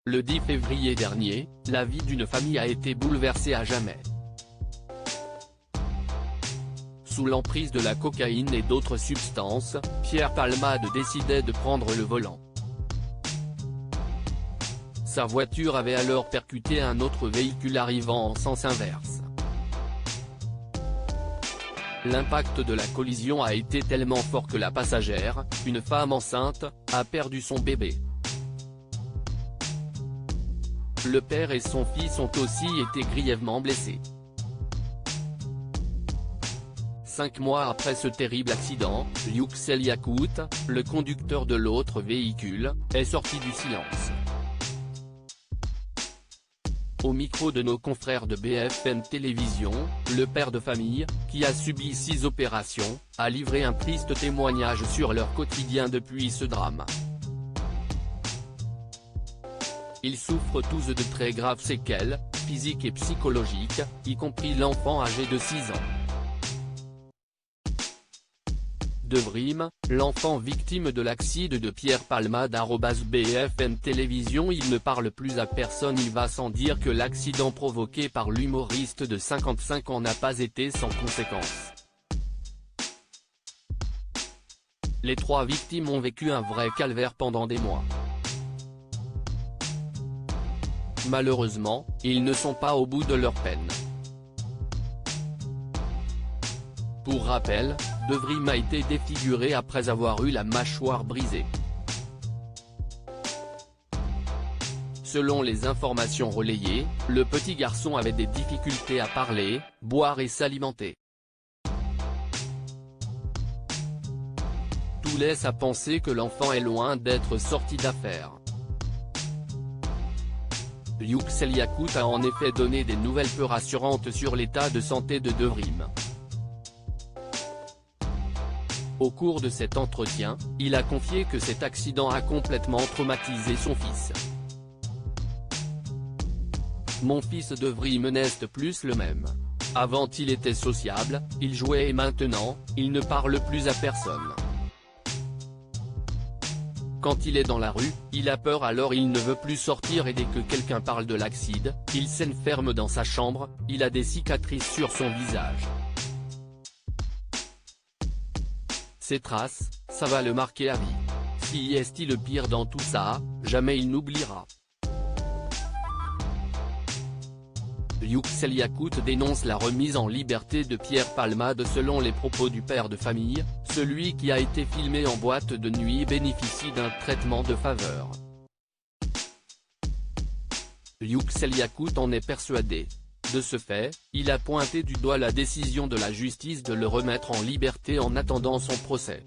Le 10 février dernier, la vie d'une famille a été bouleversée à jamais. Sous l'emprise de la cocaïne et d'autres substances, Pierre Palmade décidait de prendre le volant. Sa voiture avait alors percuté un autre véhicule arrivant en sens inverse. L'impact de la collision a été tellement fort que la passagère, une femme enceinte, a perdu son bébé. Le père et son fils ont aussi été grièvement blessés. 5 mois après ce terrible accident, Yüksel Yakut, le conducteur de l'autre véhicule, est sorti du silence. Au micro de nos confrères de BFM Télévision, le père de famille, qui a subi 6 opérations, a livré un triste témoignage sur leur quotidien depuis ce drame. Ils souffrent tous de très graves séquelles, physiques et psychologiques, y compris l'enfant âgé de 6 ans. Devrim, l'enfant victime de l'accident de Pierre Palmade @BFM Télévision. Il ne parle plus à personne. Il va sans dire que l'accident provoqué par l'humoriste de 55 ans n'a pas été sans conséquences. Les 3 victimes ont vécu un vrai calvaire pendant des mois. Malheureusement, ils ne sont pas au bout de leur peine. Pour rappel, Devrim a été défiguré après avoir eu la mâchoire brisée. Selon les informations relayées, le petit garçon avait des difficultés à parler, boire et s'alimenter. Tout laisse à penser que l'enfant est loin d'être sorti d'affaire. Yüksel Yakut a en effet donné des nouvelles peu rassurantes sur l'état de santé de Devrim. Au cours de cet entretien, il a confié que cet accident a complètement traumatisé son fils. Mon fils Devrim n'est plus le même. Avant il était sociable, il jouait et maintenant, il ne parle plus à personne. Quand il est dans la rue, il a peur, alors il ne veut plus sortir, et dès que quelqu'un parle de l'accident, il s'enferme dans sa chambre. Il a des cicatrices sur son visage. Ces traces, ça va le marquer à vie. Si est-il le pire dans tout ça, jamais il n'oubliera. Yüksel Yakut dénonce la remise en liberté de Pierre Palmade. Selon les propos du père de famille, celui qui a été filmé en boîte de nuit bénéficie d'un traitement de faveur. Yüksel Yakut en est persuadé. De ce fait, il a pointé du doigt la décision de la justice de le remettre en liberté en attendant son procès.